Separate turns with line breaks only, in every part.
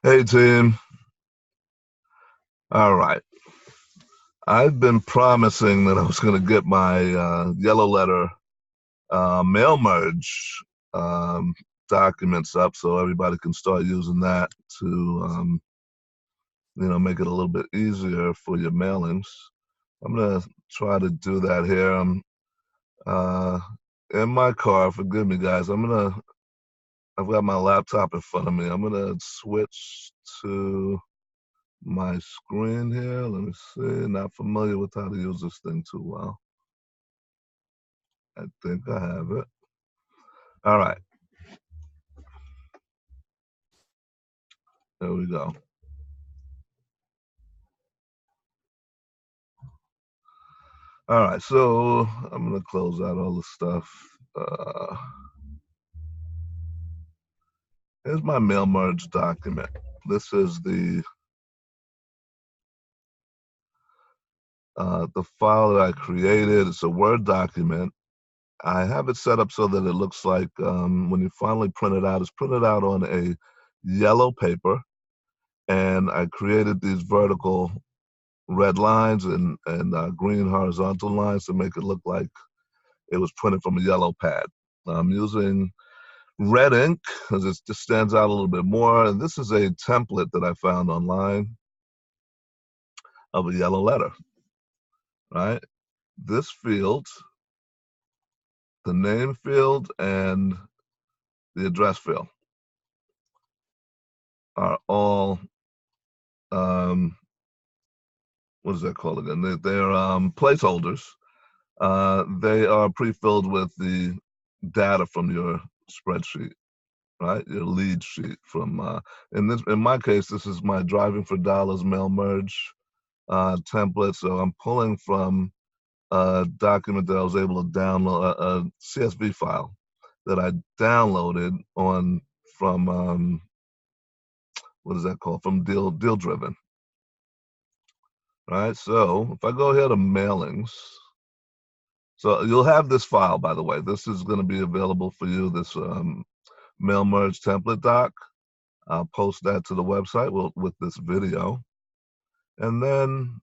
Hey team. All right. I've been promising that I was going to get my yellow letter mail merge um, documents up so everybody can start using that to make it a little bit easier for your mailings. I'm going to try to do that here. I'm uh, in my car. Forgive me, guys. I've got my laptop in front of me. I'm going to switch to my screen here. Let me see. Not familiar with how to use this thing too well. I think I have it. All right. There we go. All right. So I'm going to close out all the stuff. Here's my mail merge document. This is the file that I created. It's a Word document. I have it set up so that it looks like when you finally print it out, it's printed out on a yellow paper. And I created these vertical red lines and green horizontal lines to make it look like it was printed from a yellow pad. I'm using red ink because it just stands out a little bit more. And this is a template that I found online of a yellow letter, right? This field, the name field and the address field are all, what is that called again? They're placeholders. They are pre-filled with the data from your spreadsheet, right? Your lead sheet from in my case, this is my driving for dollars mail merge template. So I'm pulling from a document that I was able to download, a CSV file that I downloaded on from what is that called? From Deal Driven, right? So if I go here to mailings, so you'll have this file, by the way. This is going to be available for you. This mail merge template doc. I'll post that to the website with this video. And then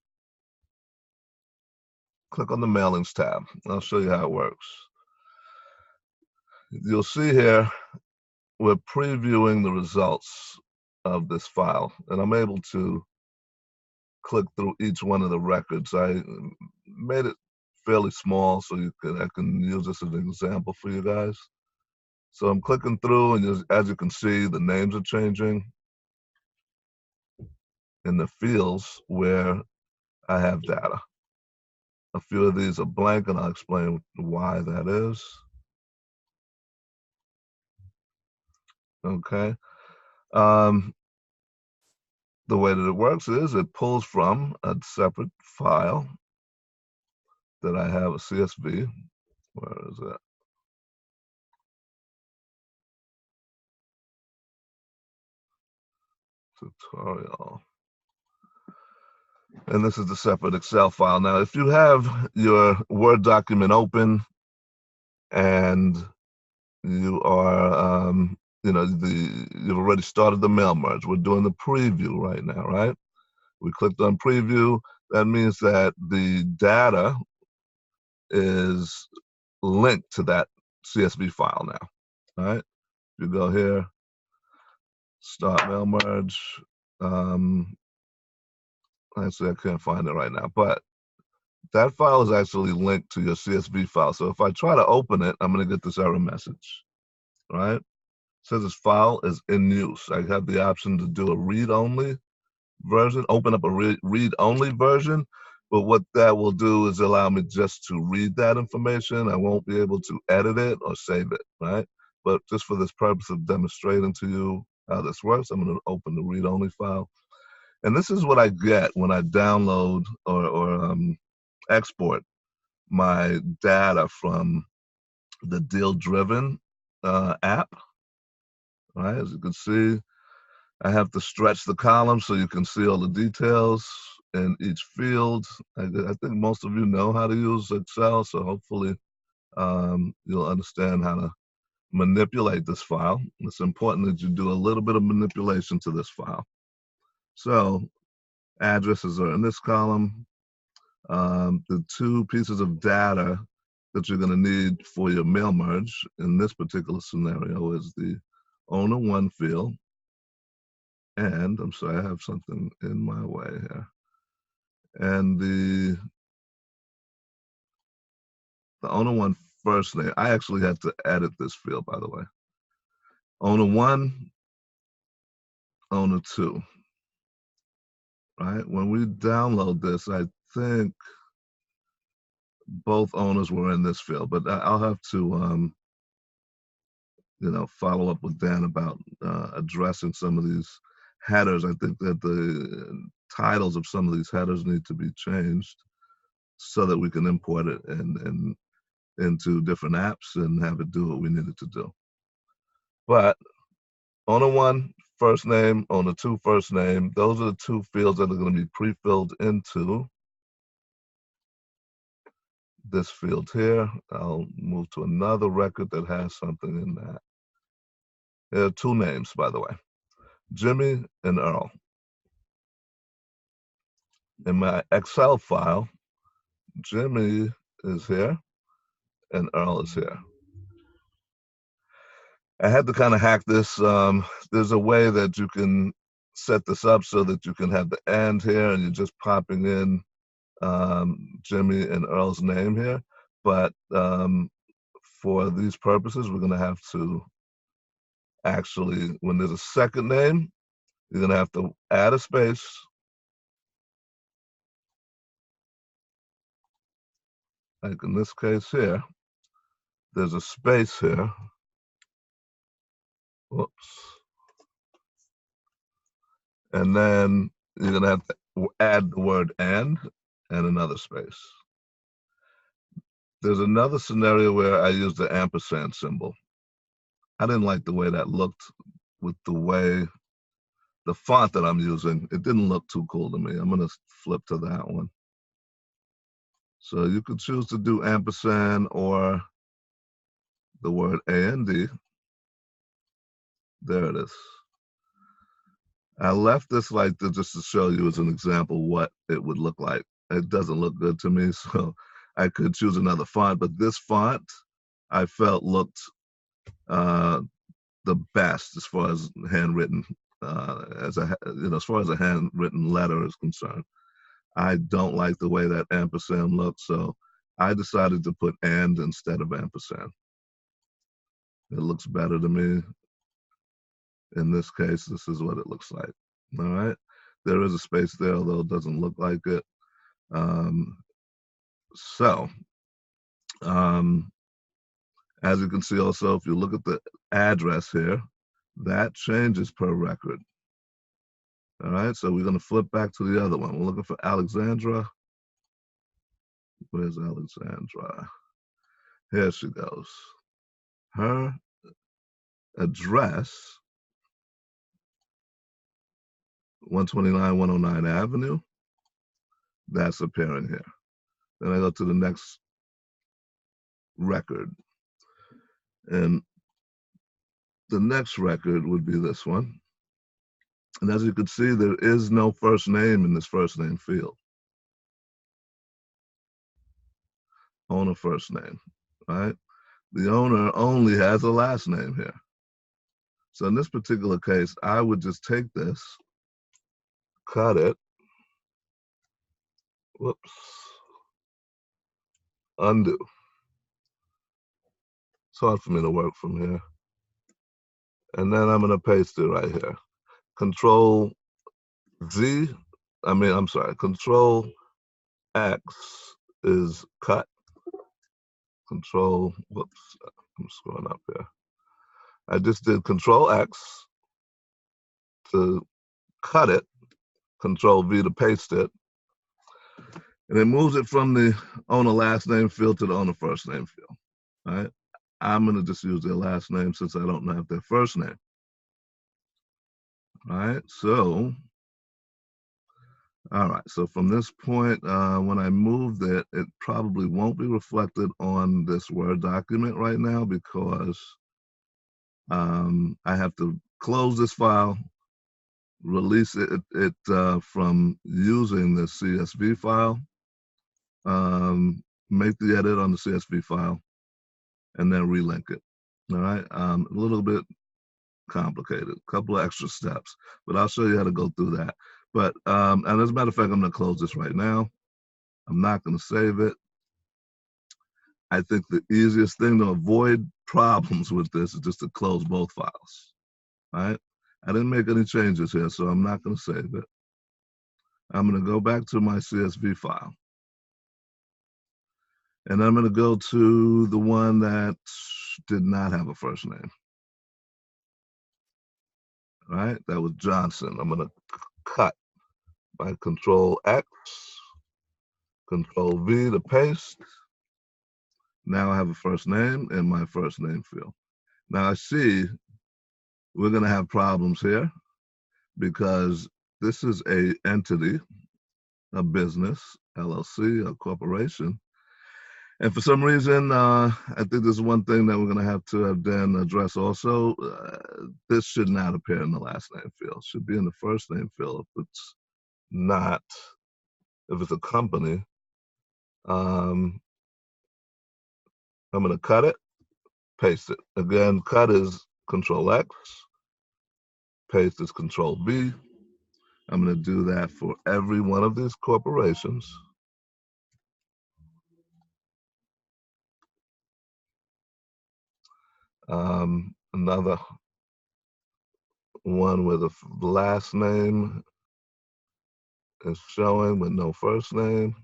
click on the mailings tab. I'll show you how it works. You'll see here, we're previewing the results of this file. And I'm able to click through each one of the records. I made it fairly small so I can use this as an example for you guys. So I'm clicking through, and as you can see, the names are changing in the fields where I have data. A few of these are blank, and I'll explain why that is. Okay. The way that it works is it pulls from a separate file that I have, a CSV. Where is it? Tutorial. And this is the separate Excel file. Now, if you have your Word document open and you are, you've already started the mail merge. We're doing the preview right now, right? We clicked on preview. That means that the data is linked to that CSV file now, all right? You go here, start mail merge. Actually, I can't find it right now, but that file is actually linked to your CSV file. So if I try to open it, I'm going to get this error message, right? It says this file is in use. I have the option to do a read-only version, open up a read-only version, but what that will do is allow me just to read that information. I won't be able to edit it or save it, right? But just for this purpose of demonstrating to you how this works, I'm going to open the read-only file. And this is what I get when I download or export my data from the Deal Driven app, right? As you can see, I have to stretch the column so you can see all the details in each field. I think most of you know how to use Excel, so hopefully you'll understand how to manipulate this file. It's important that you do a little bit of manipulation to this file. So addresses are in this column. The two pieces of data that you're going to need for your mail merge in this particular scenario is the owner one field, and I'm sorry, I have something in my way here, and the owner one first name. I actually had to edit this field, by the way. Owner one, owner two. Right? When we download this, I think both owners were in this field, but I'll have to follow up with Dan about addressing some of these headers. I think that the titles of some of these headers need to be changed so that we can import it and into different apps and have it do what we need it to do. But owner one, first name, owner two, first name, those are the two fields that are going to be pre-filled into this field here. I'll move to another record that has something in that. There are two names, by the way, Jimmy and Earl. In my Excel file, Jimmy is here and Earl is here. I had to kind of hack this. There's a way that you can set this up so that you can have the and here and you're just popping in Jimmy and Earl's name here. But for these purposes, we're going to have to actually, when there's a second name, you're going to have to add a space. Like in this case here, there's a space here. Whoops. And then you're going to have to add the word and another space. There's another scenario where I used the ampersand symbol. I didn't like the way that looked with the way the font that I'm using. It didn't look too cool to me. I'm going to flip to that one. So you could choose to do ampersand or the word A-N-D. There it is. I left this like this just to show you as an example what it would look like. It doesn't look good to me, so I could choose another font, but this font I felt looked the best as far as handwritten, as far as a handwritten letter is concerned. I don't like the way that ampersand looks, so I decided to put and instead of ampersand. It looks better to me. In this case, this is what it looks like. All right. There is a space there, although it doesn't look like it. As you can see also, if you look at the address here, that changes per record. All right, so we're going to flip back to the other one. We're looking for Alexandra. Where's Alexandra? Here she goes. Her address, 129 109 Avenue, that's appearing here. Then I go to the next record. And the next record would be this one. And as you can see, there is no first name in this first name field. Owner first name, right? The owner only has a last name here. So in this particular case, I would just take this, cut it, whoops, undo. It's hard for me to work from here. And then I'm gonna paste it right here. Control X is cut. Whoops, I'm scrolling up here. I just did Control X to cut it, Control V to paste it, and it moves it from the owner last name field to the owner first name field. All right, I'm going to just use their last name since I don't have their first name. All right, so from this point, when I moved it, it probably won't be reflected on this Word document right now because I have to close this file, release it from using the CSV file, make the edit on the CSV file, and then relink it. All right, a little bit complicated, a couple of extra steps, but I'll show you how to go through that. But and as a matter of fact, I'm going to close this right now. I'm not going to save it. I think the easiest thing to avoid problems with this is just to close both files. All right, I didn't make any changes here, so I'm not going to save it. I'm going to go back to my CSV file, and I'm going to go to the one that did not have a first name. All right, that was Johnson. I'm going to cut by Control X, Control V to paste. Now I have a first name in my first name field. Now I see we're going to have problems here because this is a entity, a business, LLC, a corporation. And for some reason, I think this is one thing that we're going to have then address also. This should not appear in the last name field. It should be in the first name field. If it's not, if it's a company, I'm going to cut it, paste it. Again, cut is Control X, paste is Control V. I'm going to do that for every one of these corporations. Another one where the last name is showing with no first name.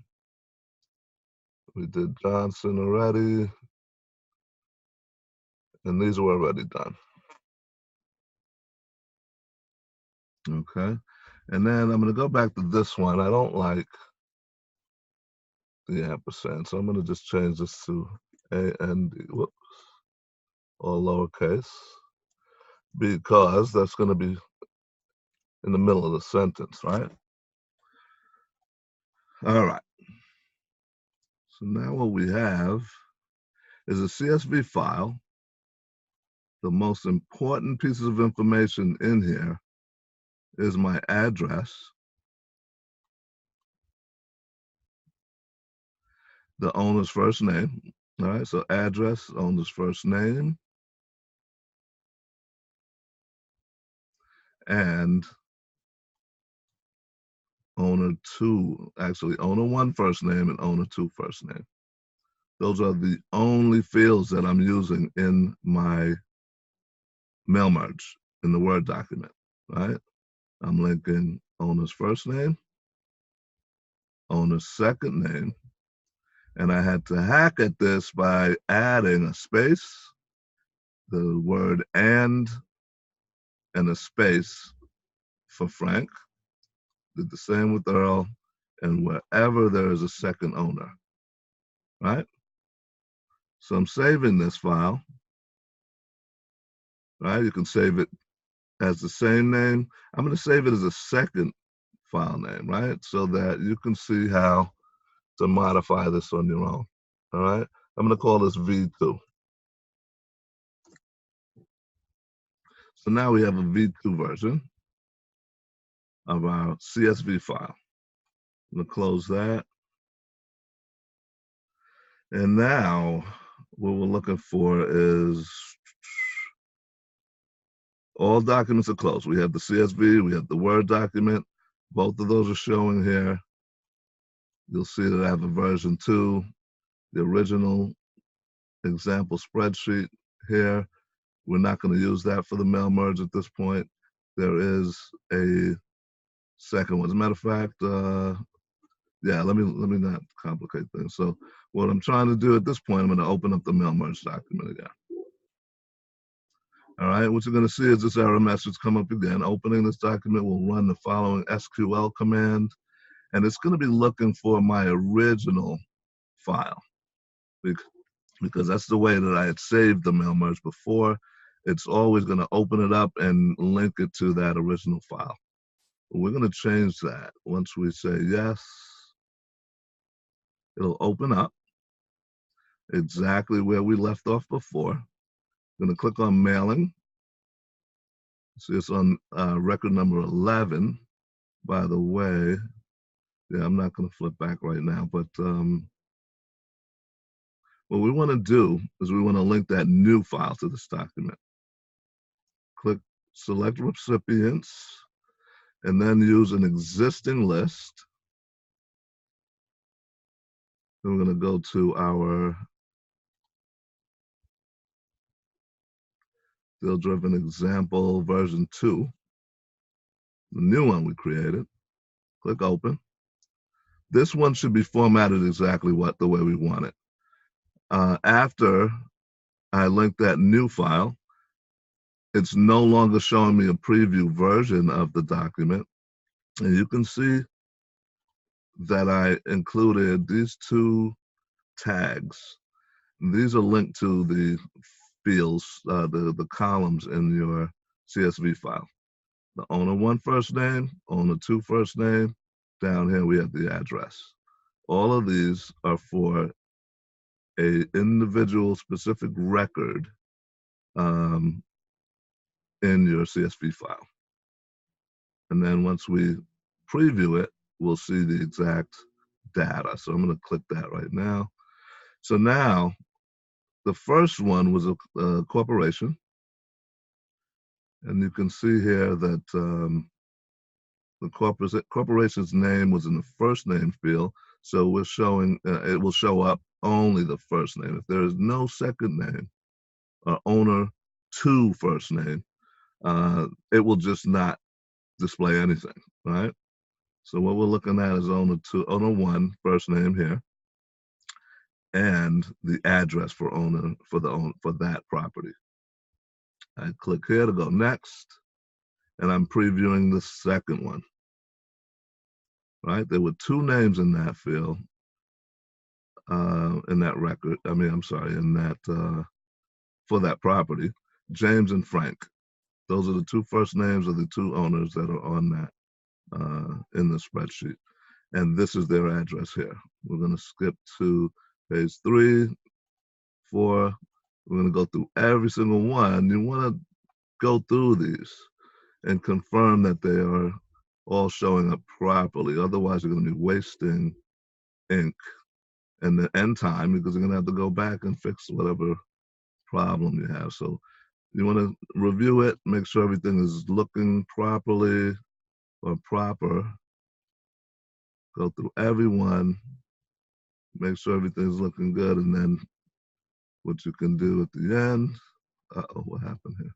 We did Johnson already, and these were already done. Okay, and then I'm going to go back to this one. I don't like the ampersand, so I'm going to just change this to A-N-D, whoops, all lowercase, because that's going to be in the middle of the sentence, right? All right. So now what we have is a CSV file. The most important pieces of information in here is my address, the owner's first name. All right, so address, owner's first name, and owner two, actually owner one first name and owner two first name. Those are the only fields that I'm using in my mail merge in the Word document, right? I'm linking owner's first name, owner's second name, and I had to hack at this by adding a space, the word and a space for Frank. Did the same with Earl, and wherever there is a second owner, right? So I'm saving this file, right? You can save it as the same name. I'm going to save it as a second file name, right? So that you can see how to modify this on your own, all right? I'm going to call this V2. So now we have a V2 version of our CSV file. I'm going to close that. And now what we're looking for is all documents are closed. We have the CSV, we have the Word document. Both of those are showing here. You'll see that I have a version 2, the original example spreadsheet here. We're not going to use that for the mail merge at this point. There is a second one. As a matter of fact, yeah, let me not complicate things. So what I'm trying to do at this point, I'm going to open up the mail merge document again. All right, what you're going to see is this error message come up again. Opening this document will run the following SQL command, and it's going to be looking for my original file because that's the way that I had saved the mail merge before. It's always going to open it up and link it to that original file. We're going to change that. Once we say yes, it'll open up exactly where we left off before. I'm going to click on mailing. See, it's on record number 11. By the way, yeah, I'm not going to flip back right now, but what we want to do is we want to link that new file to this document. Click select recipients, and then use an existing list. Then we're going to go to our deal-driven example version 2, the new one we created. Click open. This one should be formatted exactly the way we want it. After I link that new file, it's no longer showing me a preview version of the document. And you can see that I included these 2 tags. These are linked to the fields, the columns in your CSV file. The owner 1 first name, owner 2 first name. Down here we have the address. All of these are for a individual specific record in your CSV file. And then once we preview it, we'll see the exact data. So I'm going to click that right now. So now the first one was a corporation. And you can see here that the corporation's name was in the first name field. So we're showing, it will show up only the first name. If there is no second name, or owner 2 first name, it will just not display anything, right? So what we're looking at is owner 1 first name here, and the address for that property. I click here to go next, and I'm previewing the second one. Right, there were 2 names in that field, in that record. In that for that property, James and Frank. Those are the 2 first names of the 2 owners that are on that in the spreadsheet, and this is their address here. We're going to skip to page 3, 4. We're going to go through every single one. You want to go through these and confirm that they are all showing up properly. Otherwise, you're going to be wasting ink and the end time, because you're going to have to go back and fix whatever problem you have. So you want to review it, make sure everything is looking properly or proper. Go through every one, make sure everything's looking good, and then what you can do at the end. Uh-oh, what happened here?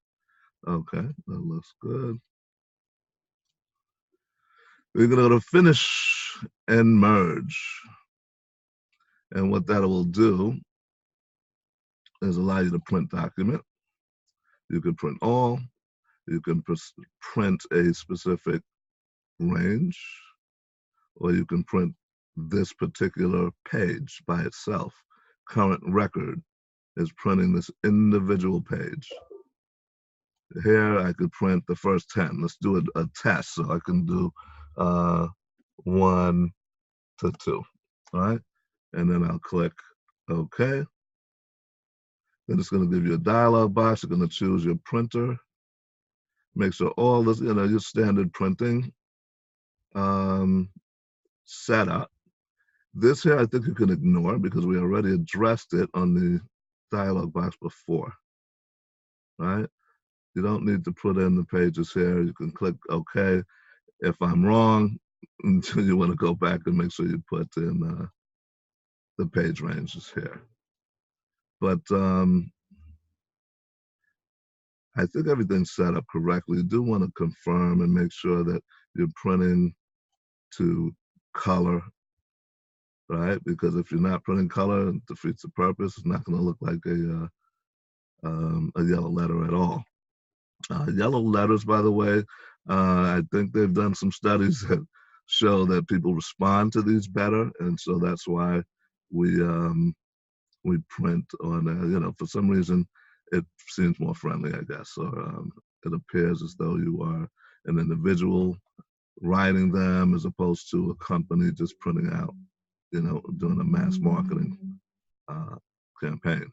Okay, that looks good. We're going to go to finish and merge. And what that will do is allow you to print document. You can print all. You can print a specific range, or you can print this particular page by itself. Current record is printing this individual page. Here I could print the first 10. Let's do a test. So I can do 1 to 2, all right? And then I'll click OK. Then it's going to give you a dialog box. You're going to choose your printer. Make sure all this, your standard printing setup. This here I think you can ignore because we already addressed it on the dialog box before, right? You don't need to put in the pages here. You can click OK. If I'm wrong, you want to go back and make sure you put in the page ranges here. But I think everything's set up correctly. You do want to confirm and make sure that you're printing to color, right? Because if you're not printing color, it defeats the purpose. It's not going to look like a yellow letter at all. Yellow letters, by the way, I think they've done some studies that show that people respond to these better, and so that's why we print on. For some reason, it seems more friendly, I guess, or it appears as though you are an individual writing them as opposed to a company just printing out, doing a mass marketing campaign.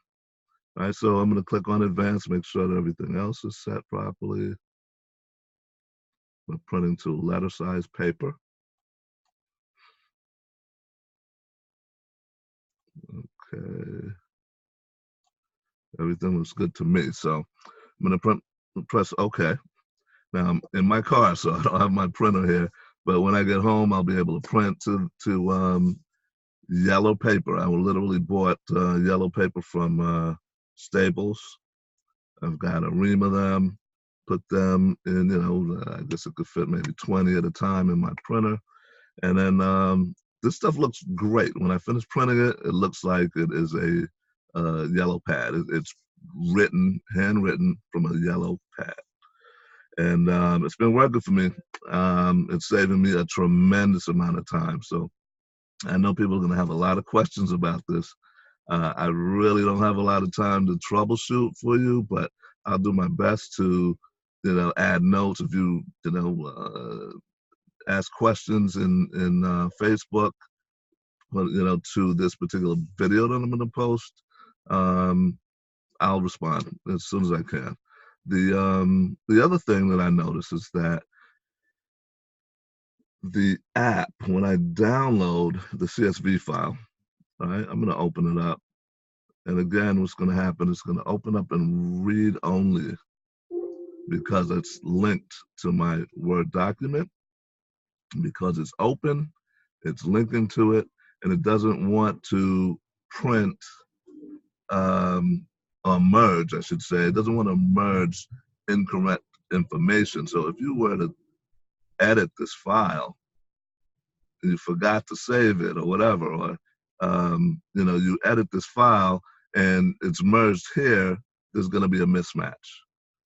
All right, so I'm going to click on advanced, make sure that everything else is set properly. We're printing to letter size paper. Okay. Everything looks good to me. So I'm going to press OK. Now I'm in my car, so I don't have my printer here. But when I get home, I'll be able to print to yellow paper. I literally bought yellow paper from Staples. I've got a ream of them, put them in, I guess it could fit maybe 20 at a time in my printer. And then this stuff looks great. When I finish printing it, it looks like it is a yellow pad. It's handwritten from a yellow pad. And it's been working for me. It's saving me a tremendous amount of time. So I know people are going to have a lot of questions about this. I really don't have a lot of time to troubleshoot for you, but I'll do my best to, add notes if you, ask questions in Facebook, to this particular video that I'm going to post. I'll respond as soon as I can. The other thing that I noticed is that the app, when I download the CSV file, right, I'm going to open it up. And again, what's going to happen is going to open up and read only because it's linked to my Word document. Because it's open, it's linking to it, and it doesn't want to print or merge, I should say. It doesn't want to merge incorrect information. So if you were to edit this file, you forgot to save it or whatever, or you edit this file and it's merged here, there's going to be a mismatch.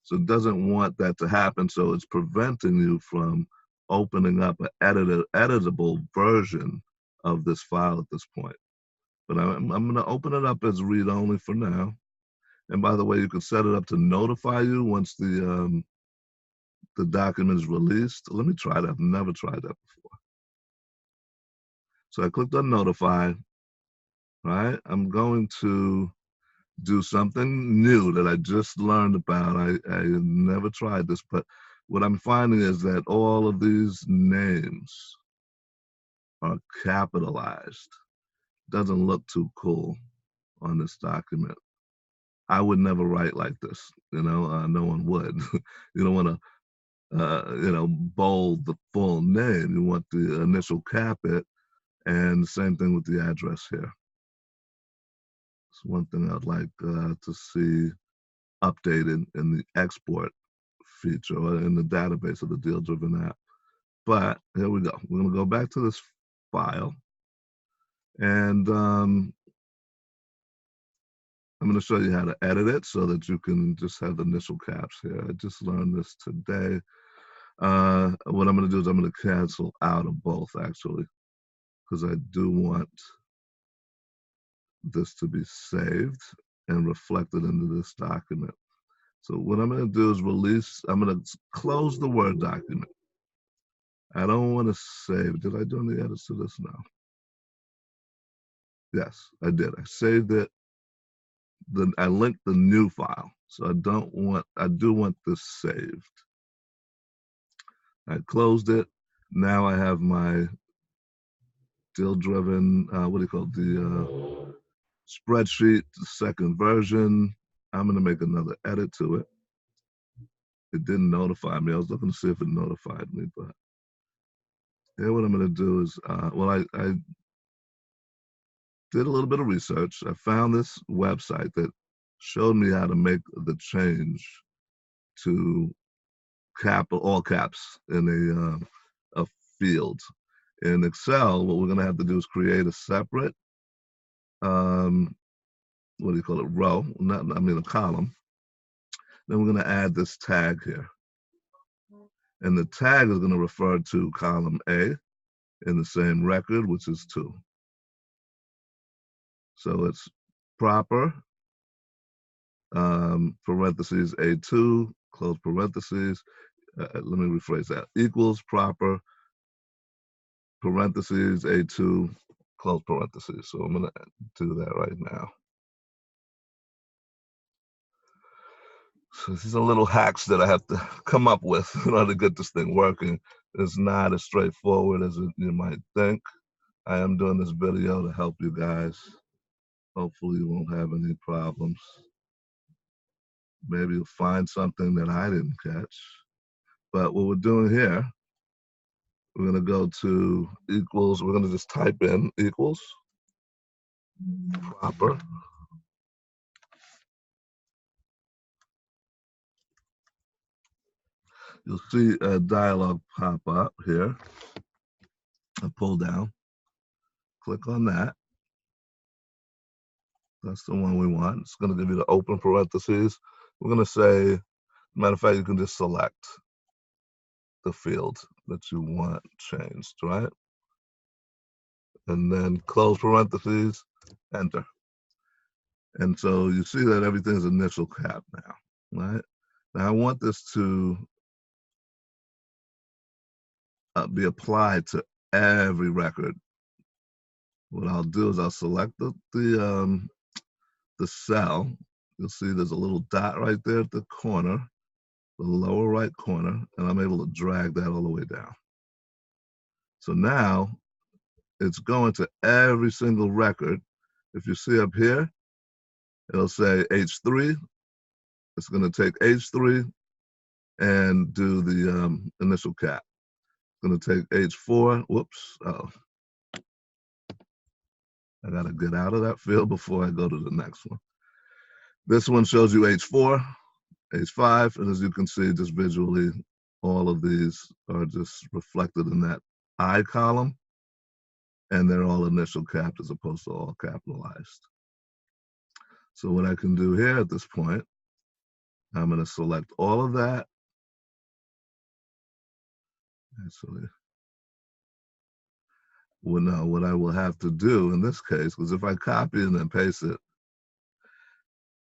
So it doesn't want that to happen. So it's preventing you from opening up an editable version of this file at this point. But I'm going to open it up as read only for now. And by the way, you can set it up to notify you once the document is released. Let me try that. I've never tried that before. So I clicked on notify, right? I'm going to do something new that I just learned about. I never tried this, but what I'm finding is that all of these names are capitalized. Doesn't look too cool on this document. I would never write like this, no one would. You don't want to, bold the full name. You want the initial capit, and the same thing with the address here. It's one thing I'd like to see updated in the export feature or in the database of the deal-driven app. But here we go. We're going to go back to this file, and I'm going to show you how to edit it so that you can just have the initial caps here. I just learned this today. What I'm going to do is I'm going to cancel out of both, actually, because I do want this to be saved and reflected into this document. So what I'm going to do is I'm going to close the Word document. I don't want to save. Did I do any edits to this now? Yes, I did. I saved it. Then I linked the new file. So I do want this saved. I closed it. Now I have my deal-driven, what do you call it? The spreadsheet, the second version. I'm going to make another edit to it. It didn't notify me. I was looking to see if it notified me, but here what I'm going to do is, I did a little bit of research. I found this website that showed me how to make the change to all caps in a field. In Excel, what we're going to have to do is create a separate, what do you call it, row, a column. Then we're going to add this tag here. And the tag is going to refer to column A in the same record, which is 2. So it's proper, parentheses A2, close parentheses. Let me rephrase that. Equals proper, parentheses A2, close parentheses. So I'm going to do that right now. So these are little hacks that I have to come up with in order to get this thing working. It's not as straightforward as you might think. I am doing this video to help you guys. Hopefully you won't have any problems. Maybe you'll find something that I didn't catch. But what we're doing here, we're going to go to equals. We're going to just type in equals proper. You'll see a dialog pop up here. A pull down. Click on that. That's the one we want. It's going to give you the open parentheses. We're going to say, matter of fact, you can just select the field that you want changed, right? And then close parentheses, enter. And so you see that everything's initial cap now, right? Now I want this to be applied to every record. What I'll do is I'll select the cell. You'll see there's a little dot right there at the corner, the lower right corner, and I'm able to drag that all the way down. So now it's going to every single record. If you see up here, it'll say H3. It's going to take H3 and do the initial cap. It's going to take H4. Whoops. Oh, I got to get out of that field before I go to the next one. This one shows you H4, H5, and as you can see, just visually, all of these are just reflected in that I column, and they're all initial capped as opposed to all capitalized. So what I can do here at this point, I'm going to select all of that. Actually, well, now what I will have to do in this case, because if I copy and then paste it,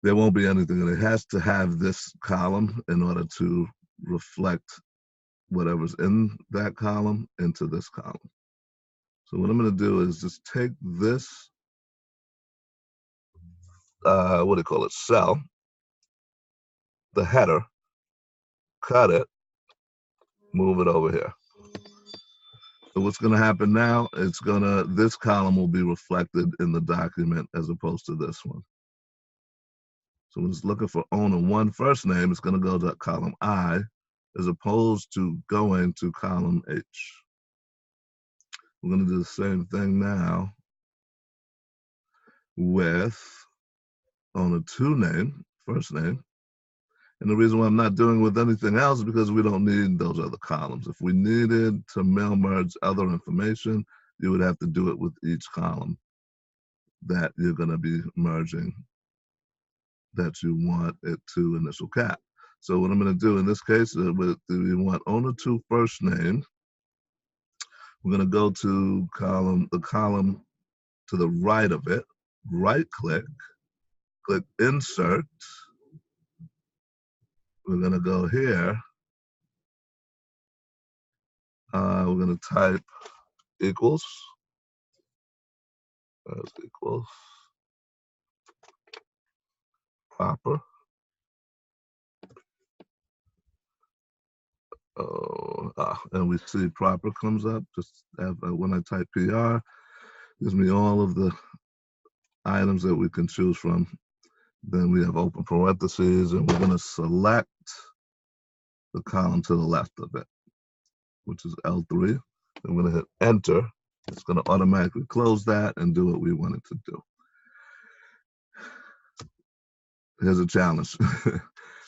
there won't be anything, and it has to have this column in order to reflect whatever's in that column into this column. So what I'm going to do is just take this, what do you call it, cell, the header, cut it, move it over here. So what's going to happen now, this column will be reflected in the document as opposed to this one. So when it's looking for owner 1 first name, it's going to go to column I as opposed to going to column H. We're going to do the same thing now with owner 2 name, first name. And the reason why I'm not doing it with anything else is because we don't need those other columns. If we needed to mail merge other information, you would have to do it with each column that you're going to be merging that you want it to initial cap. So what I'm going to do in this case, we want owner 2 first name. We're going to go to the column to the right of it, right click insert. We're going to go here. We're going to type equals. Equals proper. And we see proper comes up. Just when I type PR, gives me all of the items that we can choose from. Then we have open parentheses, and we're going to select the column to the left of it, which is L3. I'm going to hit enter. It's going to automatically close that and do what we want it to do. Here's a challenge.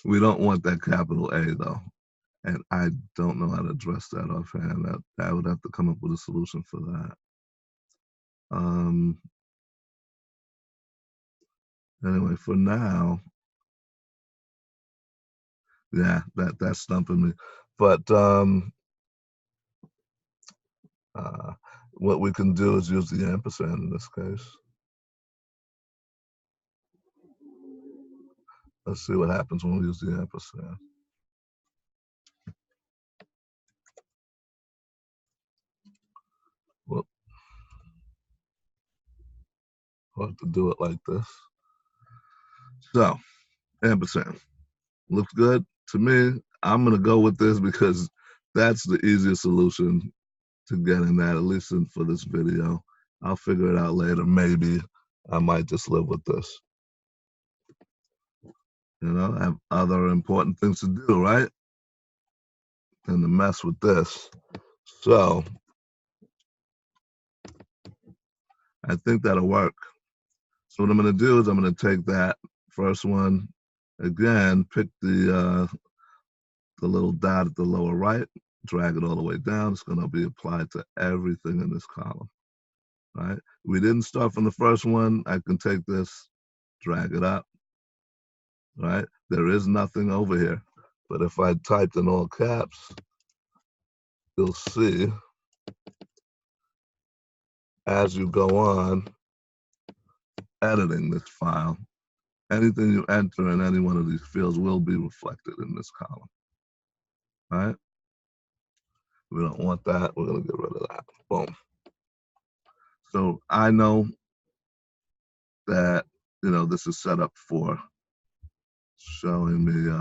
We don't want that capital A though. And I don't know how to address that offhand. I would have to come up with a solution for that. Anyway, for now, yeah, that's stumping me. But what we can do is use the ampersand in this case. Let's see what happens when we use the ampersand. Well, I'll have to do it like this. So, ampersand. Looks good to me. I'm gonna go with this because that's the easiest solution to getting that, at least for this video. I'll figure it out later. Maybe I might just live with this. You know, I have other important things to do, right? Than to mess with this. So I think that'll work. So what I'm gonna do is I'm gonna take that first one again, pick the little dot at the lower right, drag it all the way down. It's gonna be applied to everything in this column, right? We didn't start from the first one. I can take this, drag it up, right? There is nothing over here. But if I typed in all caps, you'll see as you go on editing this file, anything you enter in any one of these fields will be reflected in this column, right? We don't want that. We're going to get rid of that. Boom. So I know that, you know, this is set up for showing me,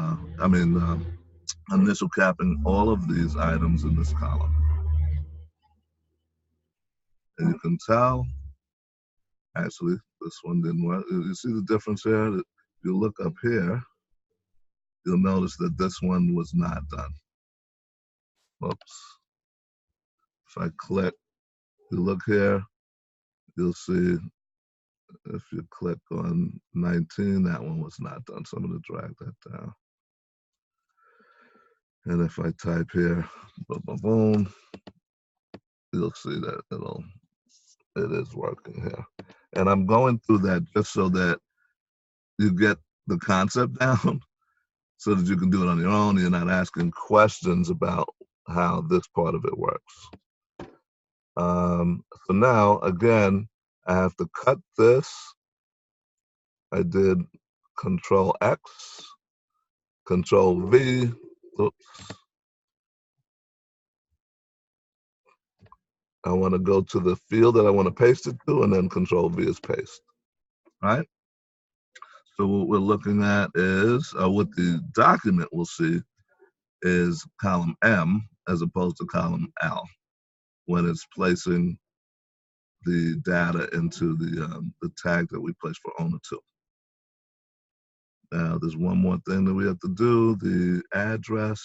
initial capping all of these items in this column. And you can tell, actually, this one didn't work. You see the difference here? If you look up here, you'll notice that this one was not done. Oops. If I click, you look here, you'll see if you click on 19, that one was not done. So I'm going to drag that down. And if I type here, boom, boom, boom, you'll see that it is working here. And I'm going through that just so that you get the concept down so that you can do it on your own. You're not asking questions about how this part of it works. So now, again, I have to cut this. I did Control X, Control V. Oops. I want to go to the field that I want to paste it to, and then Control V is paste. Right? So what we're looking at is, what the document will see is column M as opposed to column L when it's placing the data into the tag that we place for owner 2. Now, there's one more thing that we have to do, the address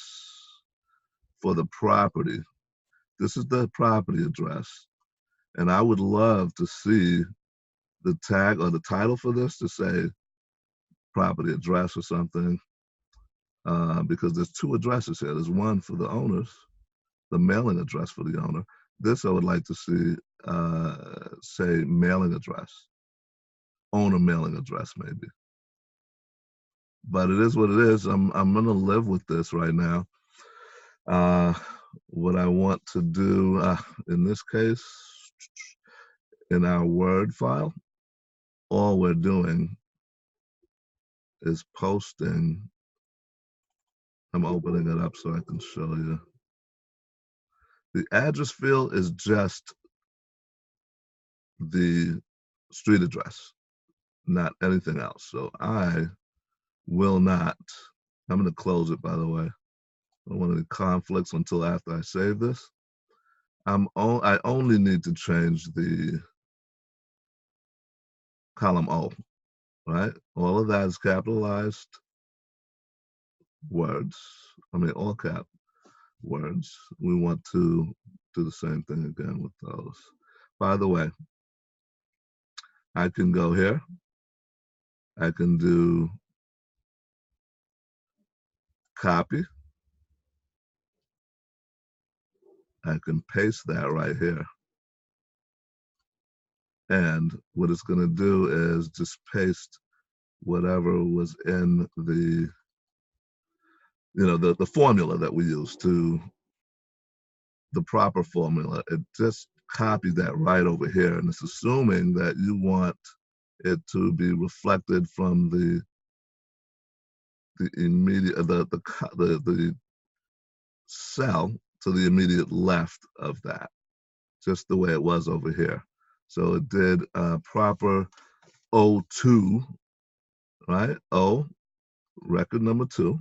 for the property. This is the property address. And I would love to see the tag or the title for this to say property address or something, because there's 2 addresses here. There's one for the owners, the mailing address for the owner. This I would like to see say mailing address, owner mailing address maybe. But it is what it is. I'm gonna live with this right now. What I want to do in this case, in our Word file, all we're doing is posting. I'm opening it up so I can show you. The address field is just the street address, not anything else. So I will not, I'm going to close it, by the way. I don't want any conflicts until after I save this. I only need to change the column O, right? All of that is capitalized words. I mean, all cap words. We want to do the same thing again with those. By the way, I can go here. I can do copy. I can paste that right here. And what it's going to do is just paste whatever was in the, the formula that we use to the proper formula. It just copied that right over here. And it's assuming that you want it to be reflected from the immediate, the cell to the immediate left of that, just the way it was over here. So it did proper O2, right? O, record number 2.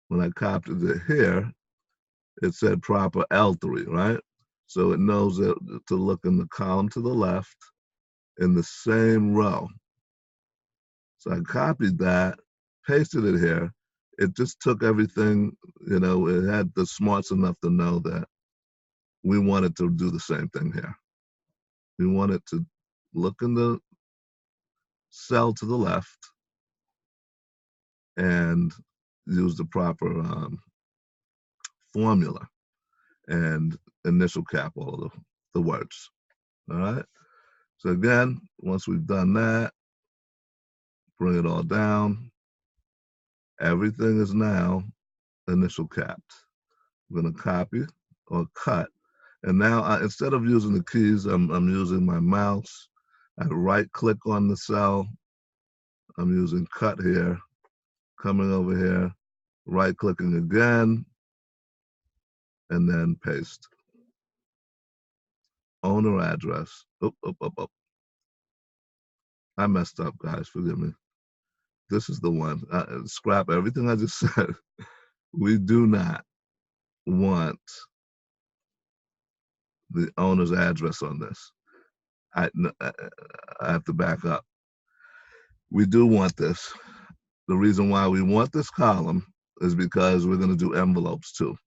when I copied it here, it said proper L3, right? So it knows that to look in the column to the left in the same row. So I copied that, pasted it here. It just took everything, it had the smarts enough to know that we wanted to do the same thing here. We wanted to look in the cell to the left and use the proper formula and initial cap all of the words. All right. So again, once we've done that, bring it all down. Everything is now initial capped. I'm going to copy or cut. And now instead of using the keys, I'm using my mouse. I right click on the cell. I'm using cut here, coming over here, right clicking again, and then paste. Owner address. Oop. I messed up, guys. Forgive me. This is the one. Scrap everything I just said. We do not want the owner's address on this. I have to back up. We do want this. The reason why we want this column is because we're going to do envelopes too.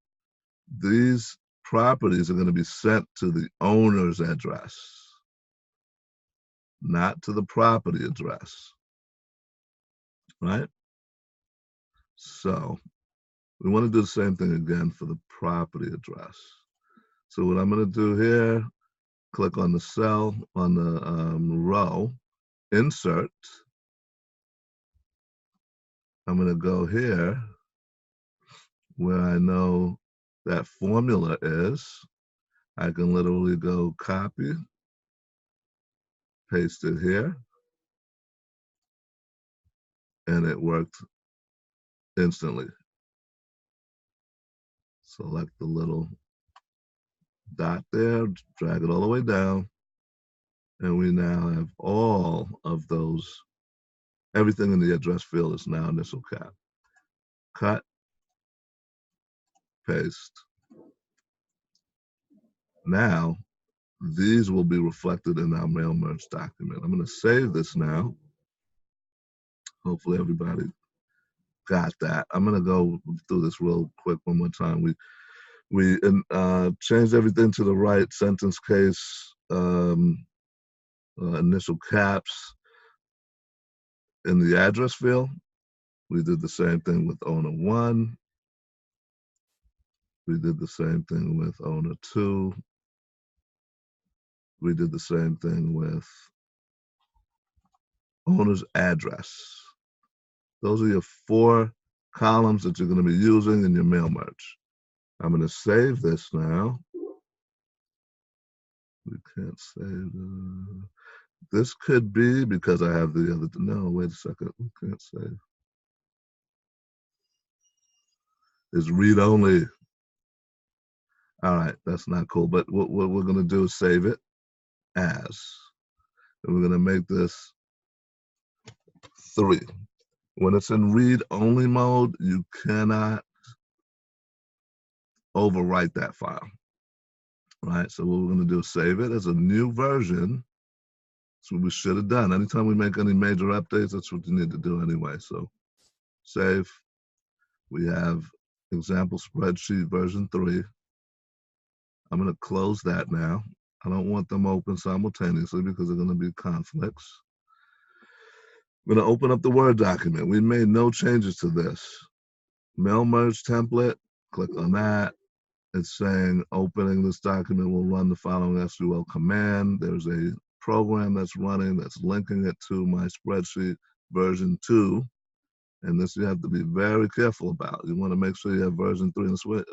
These properties are going to be sent to the owner's address, not to the property address, right? So we want to do the same thing again for the property address. So what I'm going to do here, click on the cell on the row, insert. I'm going to go here where I know that formula is. I can literally go copy, paste it here, and it worked instantly. Select the little dot there, drag it all the way down, and we now have all of those. Everything in the address field is now initial cap. Cut, paste. Now, these will be reflected in our mail merge document. I'm going to save this now. Hopefully everybody got that. I'm going to go through this real quick one more time. We changed everything to the right sentence case, initial caps in the address field. We did the same thing with owner 1. We did the same thing with owner 2. We did the same thing with owner's address. Those are your 4 columns that you're going to be using in your mail merge. I'm going to save this now. We can't save this. Could be because I have the other. No, wait a second. We can't save. It's read only. All right, that's not cool. But what we're going to do is save it as. And we're going to make this 3. When it's in read only mode, you cannot overwrite that file. Right? So what we're going to do is save it as a new version. That's what we should have done. Anytime we make any major updates, that's what you need to do anyway. So save. We have example spreadsheet version 3. I'm going to close that now. I don't want them open simultaneously because they're going to be conflicts. I'm going to open up the Word document. We made no changes to this. Mail merge template, click on that. It's saying opening this document will run the following SQL command. There's a program that's running that's linking it to my spreadsheet version 2. And this you have to be very careful about. You want to make sure you have version 3.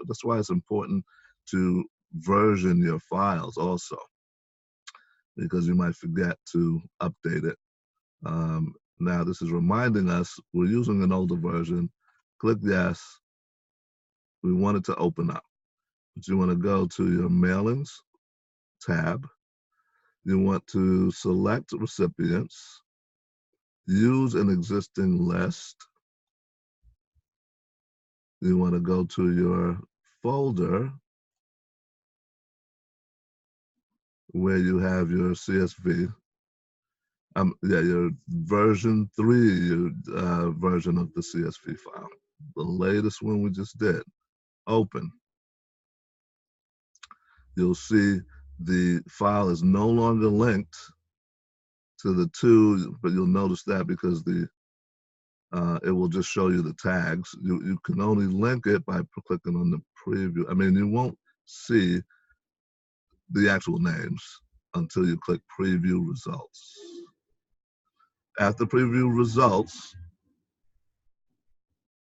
That's why it's important to version your files also, because you might forget to update it. Now this is reminding us we're using an older version. Click yes. We want it to open up. But you want to go to your mailings tab. You want to select recipients, use an existing list, you want to go to your folder where you have your CSV. Yeah, your version 3 version of the CSV file. The latest one we just did. Open. You'll see the file is no longer linked to the two, but you'll notice that because it will just show you the tags. You can only link it by clicking on the preview. I mean, you won't see the actual names until you click preview results. After preview results,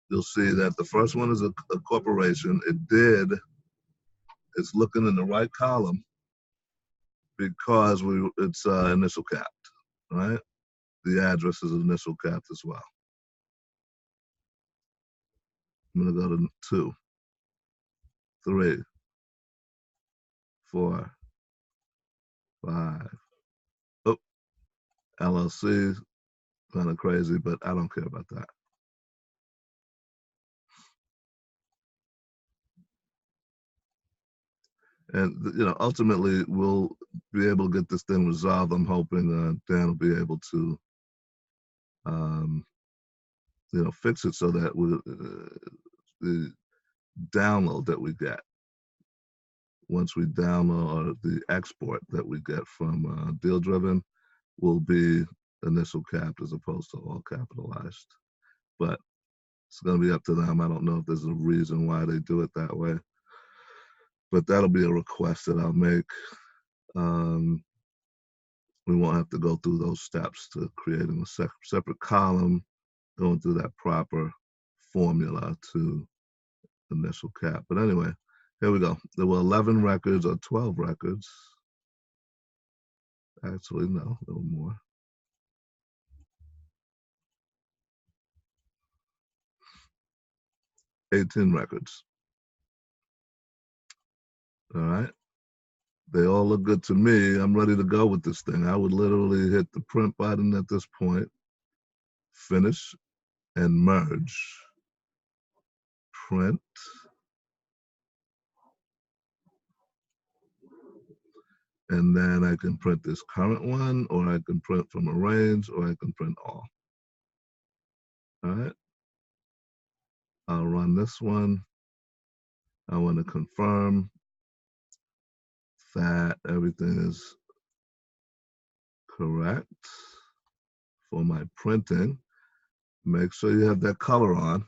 you'll see that the first one is a corporation. It's looking in the right column because it's initial capped, right? The address is initial capped as well. I'm gonna go to 2, 3, 4, 5. Oh, LLC, kind of crazy, but I don't care about that. And ultimately, we'll be able to get this thing resolved. I'm hoping Dan will be able to, fix it so that the download that we get, once we download, or the export that we get from Deal Driven, will be initial capped as opposed to all capitalized. But it's going to be up to them. I don't know if there's a reason why they do it that way, but that'll be a request that I'll make. We won't have to go through those steps to creating a separate column, going through that proper formula to initial cap. But anyway, here we go. There were 11 records or 12 records. Actually, no, a little more. 18 records. All right. They all look good to me. I'm ready to go with this thing. I would literally hit the print button at this point, finish, and merge. Print. And then I can print this current one, or I can print from a range, or I can print all. All right. I'll run this one. I want to confirm that everything is correct for my printing. Make sure you have that color on,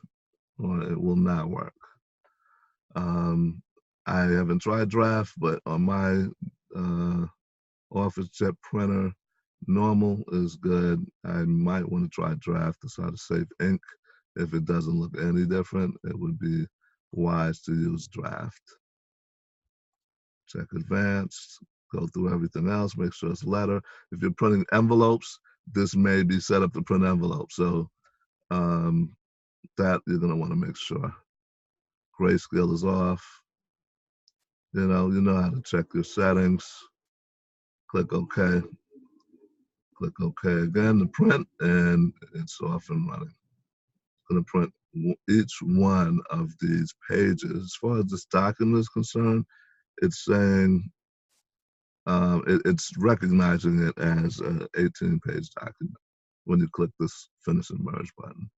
or it will not work. I haven't tried draft, but on my OfficeJet printer, normal is good. I might want to try draft to try to save ink. If it doesn't look any different, it would be wise to use draft. Check advanced, go through everything else, make sure it's letter. If you're printing envelopes, this may be set up to print envelopes. So that you're gonna wanna make sure. Grayscale is off. You know how to check your settings. Click OK. Click OK again to print, and it's off and running. It's gonna print each one of these pages. As far as this document is concerned, it's saying, it's recognizing it as an 18-page document when you click this finish and merge button.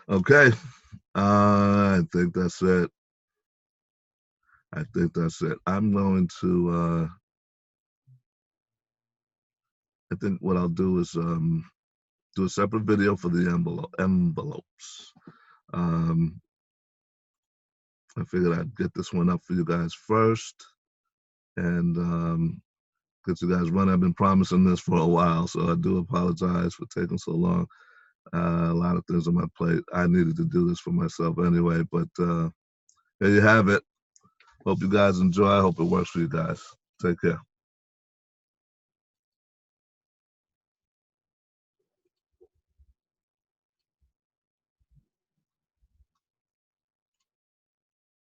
Okay, I think that's it. I'm going to, I think what I'll do is do a separate video for the envelopes. I figured I'd get this one up for you guys first and get you guys running. I've been promising this for a while, so I do apologize for taking so long. A lot of things on my plate. I needed to do this for myself anyway, but there you have it. Hope you guys enjoy. I hope it works for you guys. Take care.